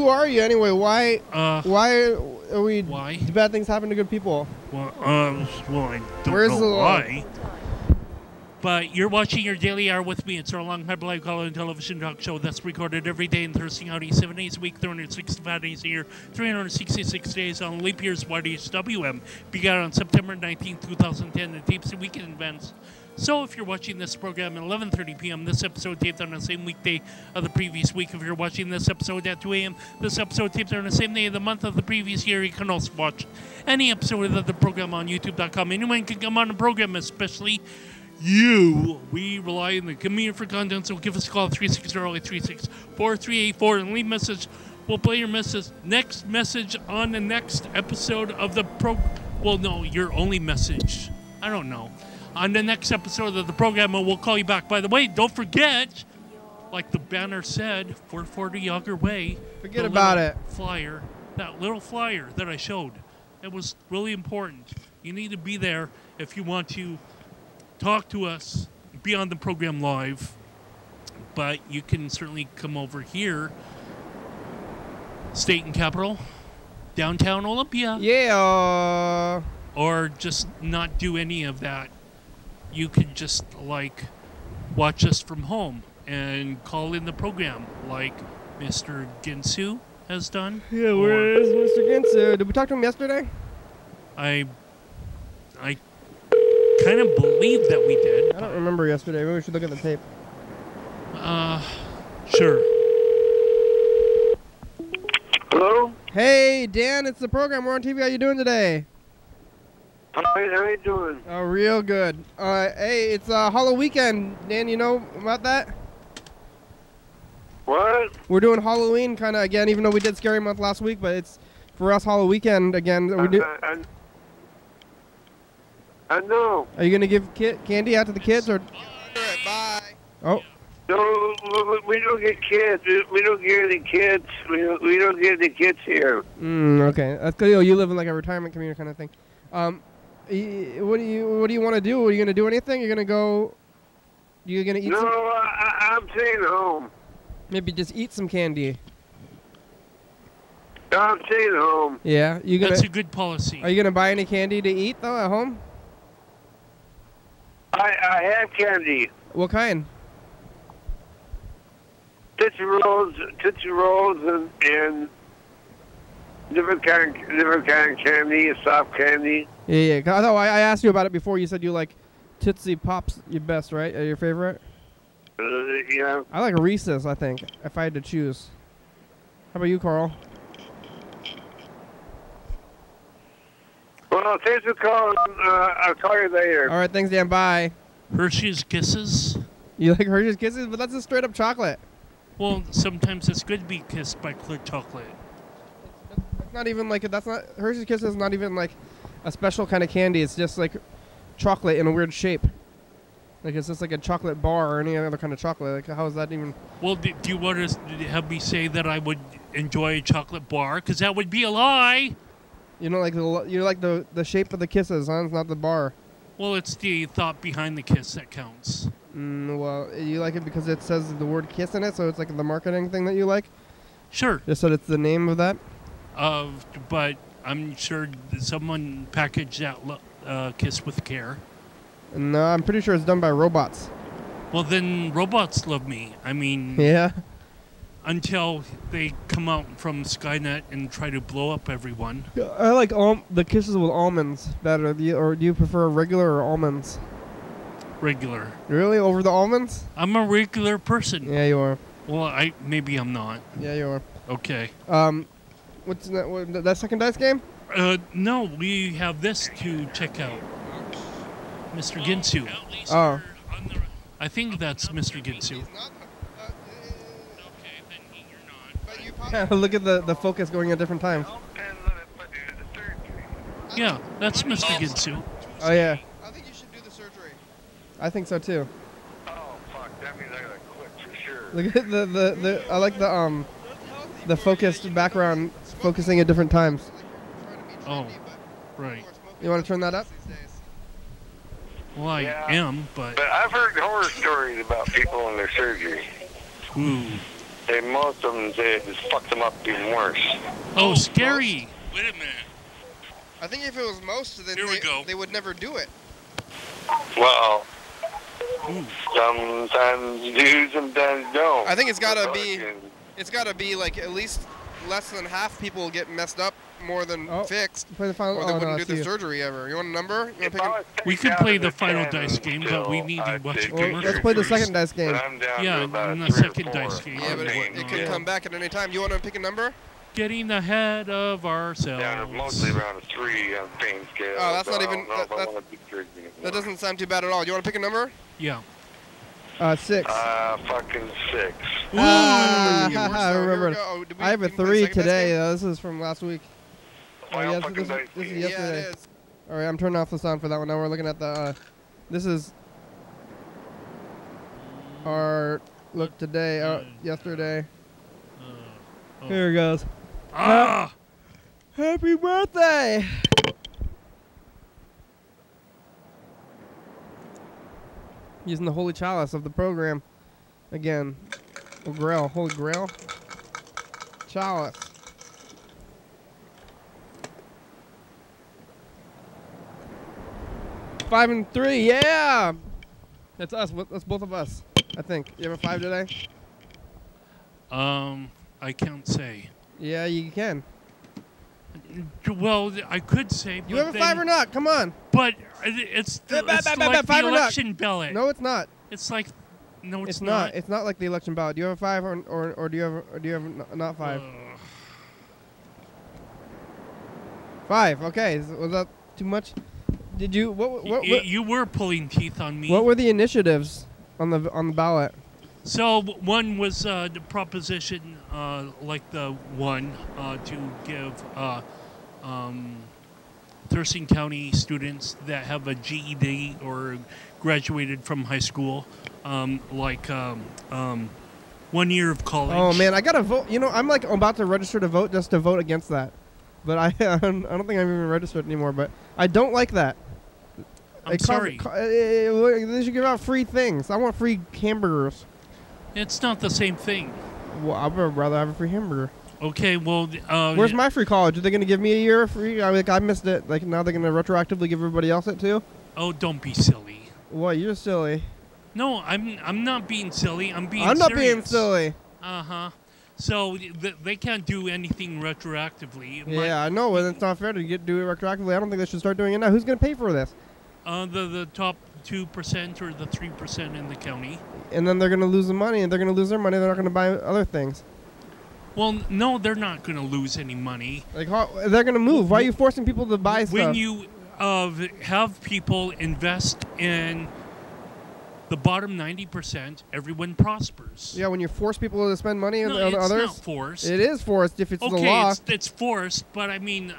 A: are you anyway? Why are we?
B: Why
A: do bad things happen to good people?
B: Well, I don't know why. But you're watching your Daily Hour with me. It's our long-time live call and television talk show that's recorded every day in Thurston County, 7 days a week, 365 days a year, 366 days on leap year's YDHWM. Began on September 19, 2010, and tapes the weekend events. So if you're watching this program at 11:30 p.m., this episode taped on the same weekday of the previous week. If you're watching this episode at 2 a.m., this episode taped on the same day of the month of the previous year. You can also watch any episode of the program on YouTube.com. Anyone can come on the program, especially We rely on the community for content, so give us a call at 360-836-4384 and leave a message. We'll play your next message on the next episode of the well, no, your only message. I don't know. On the next episode of the program, we'll call you back. By the way, don't forget, like the banner said, 440 Yager Way.
A: Forget about it.
B: Flyer, that little flyer that I showed. It was really important. You need to be there if you want to talk to us, be on the program live. But you can certainly come over here, State and Capital, downtown Olympia.
A: Yeah.
B: Or just not do any of that. You can just, like, watch us from home and call in the program, like Mr. Ginsu has done.
A: Yeah, where is Mr. Ginsu? Did we talk to him yesterday?
B: I kind of believe that we did.
A: I don't remember yesterday. Maybe we should look at the tape.
B: Sure.
D: Hello?
A: Hey, Dan, it's the program. We're on TV. How you doing today?
D: Hi, how you doing?
A: Oh, real good. Hey, it's Halloween weekend. Dan, you know about that?
D: What?
A: We're doing Halloween kind of again, even though we did Scary Month last week, but it's for us Halloween weekend again. We do.
D: I know.
A: Are you gonna give candy out to the kids or?
D: Bye.
A: Oh.
D: No, we don't get kids. We don't get any kids. We don't get any kids here.
A: Okay. That's good. You live in like a retirement community kind of thing. What do you want to do? Are you gonna do anything? You're gonna go? You gonna eat?
D: No, I'm staying home.
A: Maybe just eat some candy.
D: I'm staying home.
A: Yeah, you gonna?
B: That's a good policy.
A: Are you gonna buy any candy to eat though at home?
D: I have candy.
A: What kind?
D: Tootsie Rolls, and different kind of candy, soft candy.
A: Yeah. I thought I asked you about it before. You said you like Tootsie Pops your best, right? Your favorite?
D: Yeah.
A: I like Reese's, I think, if I had to choose. How about you, Carl?
D: Well, thanks for calling. I'll call you later.
A: All right, thanks, Dan. Bye.
B: Hershey's Kisses?
A: You like Hershey's Kisses? But that's a straight-up chocolate.
B: Well, sometimes it's good to be kissed by clear chocolate.
A: It's not even like, that's not, Hershey's Kisses is not even like a special kind of candy. It's just like chocolate in a weird shape. Like it's just like a chocolate bar or any other kind of chocolate. Like how is that even?
B: Well, do you want to have me say that I would enjoy a chocolate bar? Because that would be a lie.
A: You know, like you like the shape of the kisses, huh? It's not the bar.
B: Well, it's the thought behind the kiss that counts.
A: Well, you like it because it says the word kiss in it, so it's like the marketing thing that you like?
B: Sure.
A: Just so it's the name of that?
B: But I'm sure someone packaged that kiss with care.
A: No, I'm pretty sure it's done by robots.
B: Well, then robots love me. I mean...
A: Yeah?
B: Until they come out from Skynet and try to blow up everyone.
A: I like the kisses with almonds better. Do you prefer regular or almonds?
B: Regular.
A: Really? Over the almonds?
B: I'm a regular person.
A: Yeah, you are.
B: Well, maybe I'm not.
A: Yeah, you are.
B: Okay.
A: What's that second dice game?
B: No, we have this to check out. Mr. Ginsu.
A: Oh.
B: I think that's Mr. Ginsu.
A: Look at the focus going at different times.
B: Yeah, that's Mr. Ginsu.
A: Oh, yeah. I think you should do the surgery. I think so, too.
D: Oh, fuck. That means I gotta quit for sure.
A: Look at I like the focused background focusing at different times.
B: Oh, right.
A: You want to turn that up?
B: Well, I am, but...
D: But I've heard horror stories about people and their surgery.
B: Ooh.
D: Most of them say it just fucks them up even worse.
B: Oh, scary.
E: Most? Wait a minute.
A: I think if it was most, then they would never do it.
D: Well, sometimes you do, sometimes don't.
A: I think it's gotta be like at least less than half people get messed up more than fixed, or they wouldn't do the surgery ever. You want a number?
B: We could play the final dice game, but we need to watch a commercial.
A: Let's play the second dice game.
B: Yeah, and the second dice game.
A: Yeah, but it could come back at any time. You want to pick a number?
B: Getting ahead of ourselves.
E: Yeah, mostly around a 3 on pain scale.
A: Oh, that's
E: so
A: not
E: I
A: even-
E: don't know if
A: that-
E: I want to do 3 anymore.
A: That doesn't sound too bad at all. Do you want to pick a number?
B: Yeah.
A: 6.
E: Fucking 6.
B: Ooh.
A: I remember. I have a 3 today. This is from last week.
E: Final
A: yes,
E: fucking dice
A: this is
E: game.
A: yesterday.
F: Yeah, it is.
A: All right, I'm turning off the sound for that one. Now we're looking at the. This is our look today. Yesterday.
B: Oh.
A: Here it goes.
B: Ah!
A: Happy birthday! Using the holy chalice of the program again. Oh, Grail, holy grail. Chalice. Five and 3, yeah! That's us. That's both of us, I think. You have a 5 today?
B: I can't say.
A: Yeah, you can.
B: Well, I could say.
A: You have a 5 or not? Come on.
B: But it's
A: Yeah,
B: like
A: five
B: the
A: or not.
B: election ballot.
A: No, it's not.
B: It's like, no,
A: It's not. It's not like the election ballot. Do you have a 5 or do you have not 5? 5. Okay. Was that too much? Did you what
B: You were pulling teeth on me.
A: what were the initiatives on the ballot?
B: So one was the proposition, like the one to give Thurston County students that have a GED or graduated from high school, 1 year of college.
A: Oh man, I gotta vote. You know, I'm like about to register to vote just to vote against that, but I don't think I'm even registered anymore. But I don't like that.
B: I'm sorry.
A: They should give out free things. I want free hamburgers.
B: It's not the same thing.
A: Well, I'd rather have a free hamburger.
B: Okay, well,
A: Where's my free college? Are they going to give me a year free? I missed it. Like now they're going to retroactively give everybody else it too?
B: Oh, don't be silly.
A: What? You're silly.
B: No, I'm not being silly. I'm being
A: I'm not
B: serious.
A: being silly.
B: Uh-huh. So they can't do anything retroactively.
A: Yeah, I know, but it's not fair to do it retroactively. I don't think they should start doing it now. Who's going to pay for this?
B: The top 2% or the 3% in the county.
A: And then they're going to lose the money, and they're going to lose their money. They're not going to buy other things.
B: Well, no, they're not going to lose any money.
A: Like they're going to move. Why are you forcing people to buy stuff?
B: When you have people invest in the bottom 90%, everyone prospers.
A: Yeah, when you force people to spend money on
B: it's
A: others.
B: not forced.
A: It is forced if it's the
B: Okay,
A: law.
B: it's forced, but I mean,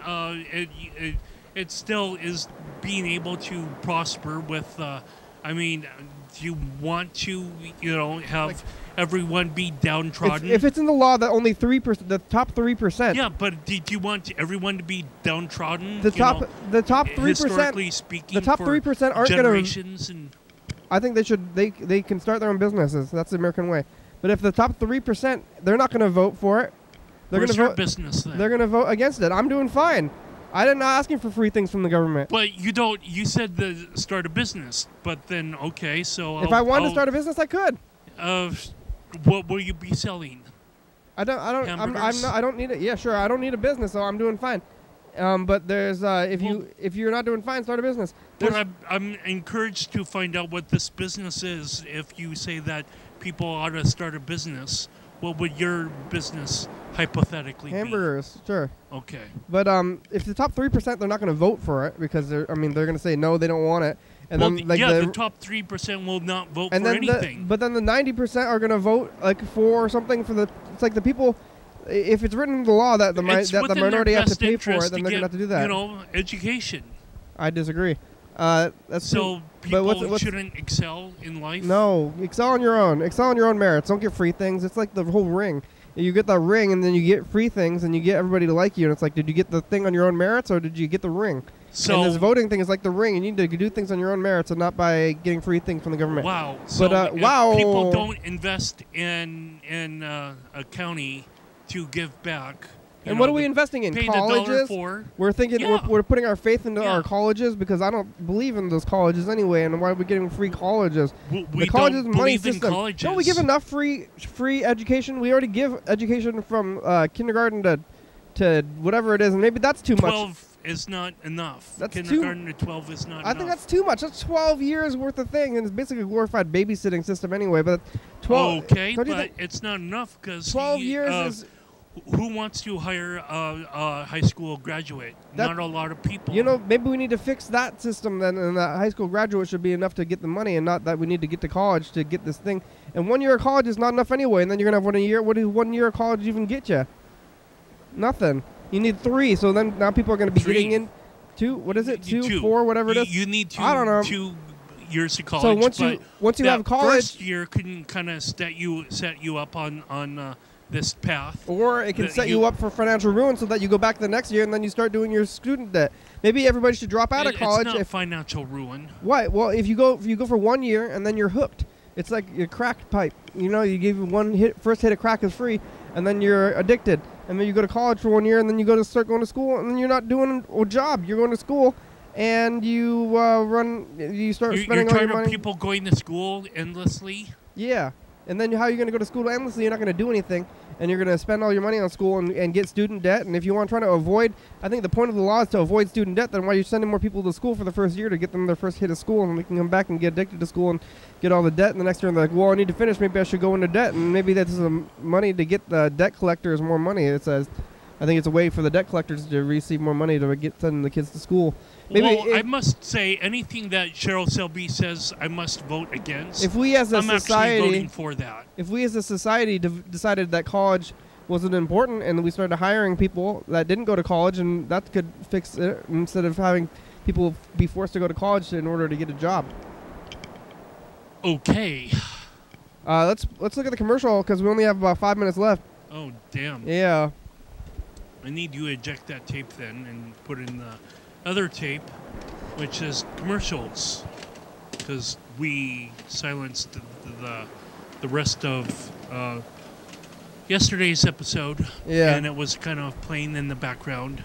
B: it still is being able to prosper with. I mean, do you want to, have everyone be downtrodden?
A: If it's in the law that only 3%, the top 3%.
B: Yeah, but do you want everyone to be downtrodden?
A: The top 3%.
B: Historically speaking,
A: the top
B: for
A: 3% aren't
B: generations and.
A: I think they should. They can start their own businesses. That's the American way. But if the top 3%, they're not going to vote for it. They're going
B: Where's
A: to
B: your
A: vote.
B: business then?
A: They're going to vote against it. I'm doing fine. I'm not asking for free things from the government.
B: But you don't. You said to start a business, but then okay, so
A: If I wanted to start a business, I could.
B: What will you be selling?
A: I don't.
B: Hamburgers?
A: I don't need it. Yeah, sure. I don't need a business, so I'm doing fine. But there's if you're not doing fine, start a business.
B: But I'm encouraged to find out what this business is. If you say that people ought to start a business, what would your business hypothetically
A: Hamburgers, sure.
B: be? Okay.
A: But if the top 3%, they're not going to vote for it because they're going to say no, they don't want it. And then
B: the top 3% will not vote for anything.
A: But then the 90% are going to vote for something for the. It's like the people. If it's written in the law that the minority has to pay for it, then they're going to have to do that.
B: Education.
A: I disagree. That's
B: so people shouldn't excel in life.
A: No, excel on your own. Excel on your own merits. Don't get free things. It's like the whole ring. You get the ring, and then you get free things, and you get everybody to like you. And it's like, did you get the thing on your own merits, or did you get the ring?
B: So
A: and this voting thing is like the ring. You need to do things on your own merits, and not by getting free things from the government.
B: Wow.
A: But wow.
B: People don't invest in a county to give back.
A: And what are we investing in? Colleges? We're thinking we're putting our faith into our colleges because I don't believe in those colleges anyway. And why are we getting free colleges?
B: We colleges don't believe in colleges.
A: Don't we give enough free education? We already give education from kindergarten to whatever it is, and maybe that's too much.
B: 12 is not enough.
A: That's
B: kindergarten to 12 is not enough.
A: I think that's too much. That's 12 years worth of thing, and it's basically a glorified babysitting system anyway. But 12.
B: Okay, but it's not enough because
A: 12 years is.
B: who wants to hire a high school graduate? Not a lot of people.
A: You know, maybe we need to fix that system then, and that high school graduate should be enough to get the money, and not that we need to get to college to get this thing. And 1 year of college is not enough anyway, and then you're going to have 1 year. What does 1 year of college even get you? Nothing. You need 3, so then now people are going to be getting in 2, what is it, 2, 4, whatever it is?
B: You need
A: I don't know.
B: 2 years of college.
A: So once you have college,
B: first year can kind of set you up on this path.
A: Or it can set you up for financial ruin so that you go back the next year and then you start doing your student debt. Maybe everybody should drop out of college.
B: It's not financial ruin.
A: Why? Well, if you go for 1 year and then you're hooked. It's like your crack pipe. You know, you give first hit of crack is free, and then you're addicted. And then you go to college for 1 year, and then you start going to school, and then you're not doing a job. You're going to school, and you start spending all your money.
B: You're tired of people going to school endlessly?
A: Yeah. And then how are you going to go to school endlessly? You're not going to do anything, and you're going to spend all your money on school and get student debt. And if you want to try to avoid, I think the point of the law is to avoid student debt. Then why are you sending more people to school for the first year to get them their first hit of school, and they can come back and get addicted to school and get all the debt. And the next year they're like, well, I need to finish. Maybe I should go into debt. And maybe that's some money to get the debt collectors more money. I think it's a way for the debt collectors to receive more money to send the kids to school. Maybe
B: I must say, anything that Cheryl Selby says, I must vote against.
A: If we as a
B: I'm
A: society,
B: actually voting for that.
A: If we as a society decided that college wasn't important, and we started hiring people that didn't go to college, and that could fix it instead of having people be forced to go to college in order to get a job.
B: Okay.
A: Let's look at the commercial because we only have about 5 minutes left.
B: Oh damn.
A: Yeah.
B: I need you to eject that tape then and put in the other tape, which is commercials, because we silenced the rest of yesterday's episode.
A: Yeah.
B: And it was kind of playing in the background.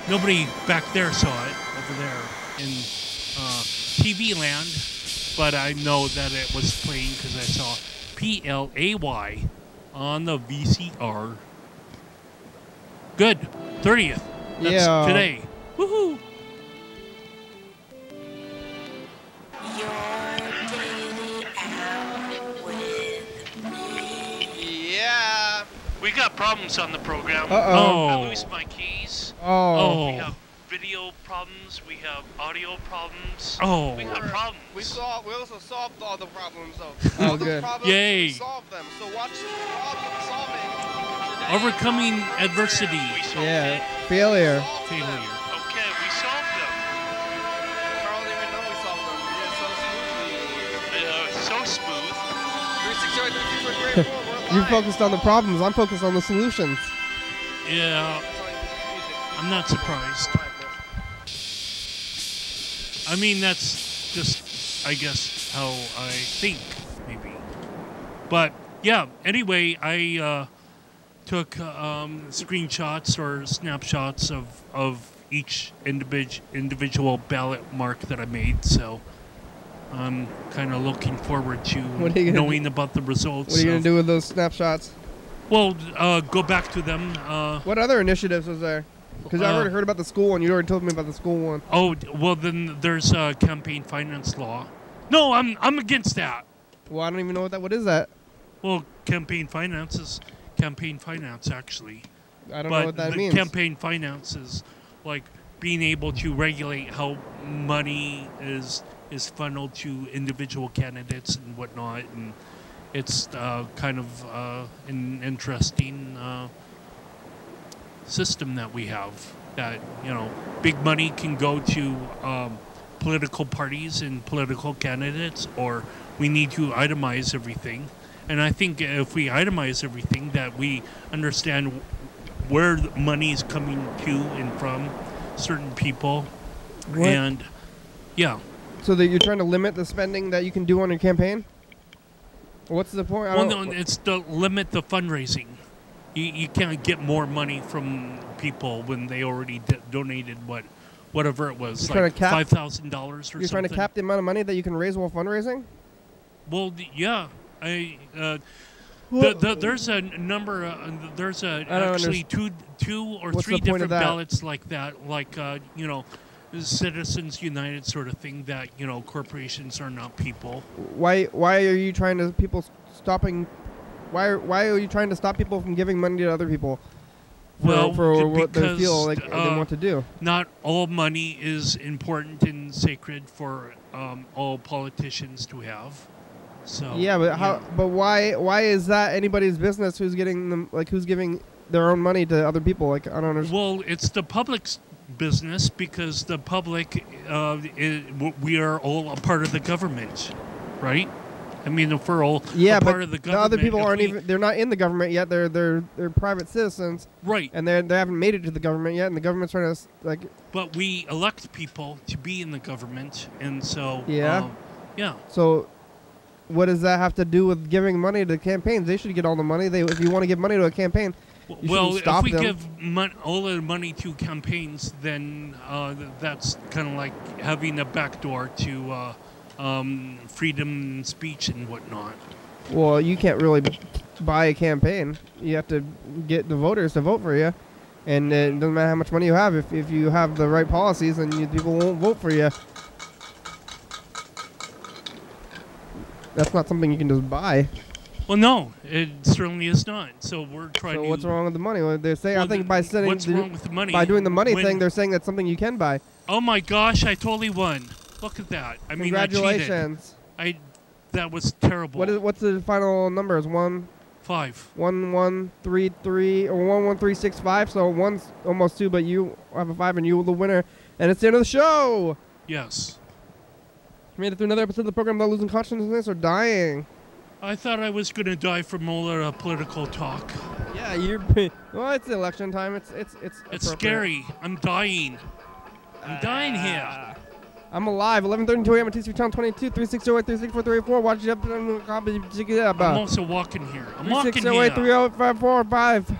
B: Nobody back there saw it over there in TV land, but I know that it was playing because I saw PLAY on the VCR. Good. 30th. That's today. Woohoo!
A: Yeah.
B: We got problems on the program.
A: Uh-oh.
B: I lose my keys.
A: Oh.
B: We have video problems. We have audio problems.
A: Oh.
B: We got problems.
A: We also solved all the problems, though.
B: Oh,
A: all
B: good.
A: the problems,
B: Yay.
A: we solved them. So watch the problem solving.
B: Overcoming adversity.
A: Yeah. Failure.
B: Failure.
E: Okay, we solved them.
A: Carl didn't even know we solved them. We did it so smoothly.
E: It's so smooth.
A: You're focused on the problems. I'm focused on the solutions.
B: Yeah. I'm not surprised. I mean, that's just, I guess, how I think, maybe. But, yeah, anyway, I took screenshots or snapshots of each individual ballot mark that I made, so I'm kind of looking forward to knowing about the results.
A: What are you going to do with those snapshots?
B: Well, go back to them.
A: What other initiatives was there? Because I already heard about the school one. You already told me about the school one.
B: Oh, well, then there's a campaign finance law. No, I'm against that.
A: Well, I don't even know what is that?
B: Well, campaign finance is campaign finance, actually.
A: I don't know what that means.
B: Campaign finance is like being able to regulate how money is funneled to individual candidates and whatnot, and it's kind of an interesting system that we have. That, you know, big money can go to political parties and political candidates, or we need to itemize everything. And I think if we itemize everything, that we understand where the money is coming to and from certain people.
A: What?
B: And, yeah.
A: So that you're trying to limit the spending that you can do on your campaign? What's the point?
B: Well, no, it's to limit the fundraising. You can't get more money from people when they already donated whatever it was, like $5,000 or something.
A: You're trying to cap the amount of money that you can raise while fundraising?
B: Well, yeah. There's a number. There's actually two or three different ballots like that, like you know, Citizens United sort of thing. That, you know, corporations are not people.
A: Why are you trying to stopping Why are you trying to stop people from giving money to other people?
B: Well,
A: for what they
B: because,
A: feel like they want to do.
B: Not all money is important and sacred for all politicians to have. So
A: Yeah, but how? But why is that anybody's business? Who's getting them? Like who's giving their own money to other people? Like I don't understand.
B: Well, it's the public's business because the public, we are all a part of the government, right? I mean, if we're all a part of the government,
A: the other people aren't even. They're not in the government yet. They're private citizens.
B: Right.
A: And they haven't made it to the government yet, and the government's trying to like.
B: But we elect people to be in the government, and so
A: yeah.
B: Yeah.
A: So, what does that have to do with giving money to campaigns? They should get all the money. If you want to give money to a campaign,
B: well,
A: stop
B: if we
A: them.
B: give all the money to campaigns, then that's kind of like having a backdoor to freedom of speech and whatnot.
A: Well, you can't really buy a campaign. You have to get the voters to vote for you, and it doesn't matter how much money you have. If you have the right policies, then people won't vote for you. That's not something you can just buy.
B: Well, no, it certainly is not. So we're trying to...
A: So what's wrong with the money? Well, they're saying, I think by sending
B: what's wrong with the money?
A: By doing the money thing, they're saying that's something you can buy.
B: Oh my gosh, I totally won. Look at that. I mean,
A: congratulations.
B: That was terrible.
A: What's the final numbers?
B: 5.
A: 1133 or 11365. So one's almost 2, but you have a 5 and you are the winner. And it's the end of the show.
B: Yes.
A: Made it through another episode of the program without losing consciousness or dying.
B: I thought I was going to die from all the political talk.
A: Yeah, well, it's election time. It's
B: scary. I'm dying. I'm dying here.
A: I'm alive. 11:32 a.m. at TCTV channel 22, 3608, 36434. Watch it up and copy.
B: I'm also walking here. I'm walking here.
A: 360830545.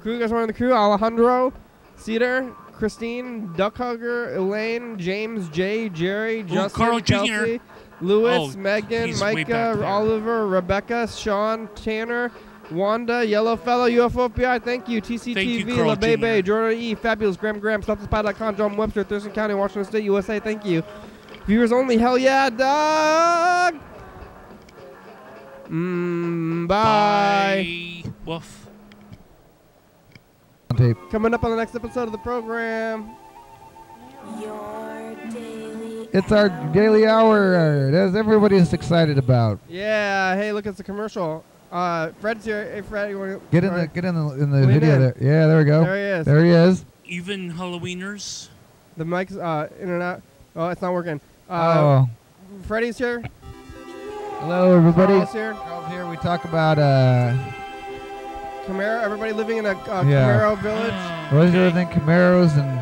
A: Crew, guys are on the crew. Alejandro, Cedar, Christine, Duck Hugger, Elaine, James, Jay, Jerry, Justin,
B: Carl
A: Kelsey,
B: Jr.
A: Lewis, Megan,
B: he's way back
A: Micah,
B: there.
A: Oliver, Rebecca, Sean, Tanner, Wanda, Yellow Fellow, UFO FBI, thank you, TCTV,
B: Thank you, Carl
A: La Bebe,
B: Jr.
A: Jordan E, Fabulous, Graham, StuffTheSpy.com, John Webster, Thurston County, Washington State, USA, thank you. Viewers only, hell yeah, dog! Bye.
B: Bye. Woof.
A: Coming up on the next episode of the program.
F: Your daily
G: It's our daily hour, as everybody's excited about.
A: Yeah, hey, look, it's a commercial. Fred's here. Hey, Fred, you want to
G: Get in the video there. Yeah, there we go.
A: There he is.
G: There he is.
B: Even Halloweeners.
A: The mic's in and out. Oh, it's not working.
G: Oh.
A: Freddie's here.
G: Hello, everybody.
A: Carl's here.
G: Carl's here. We talk about
A: Camaro. Everybody living in a Camaro village.
G: What's everything? Camaros and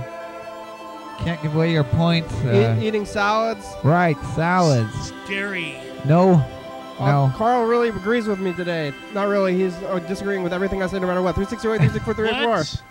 G: can't give away your points.
A: Eating salads.
G: Right, salads.
B: Scary.
G: No. No.
A: Carl really agrees with me today. Not really. He's disagreeing with everything I said no matter what. 368 364 384.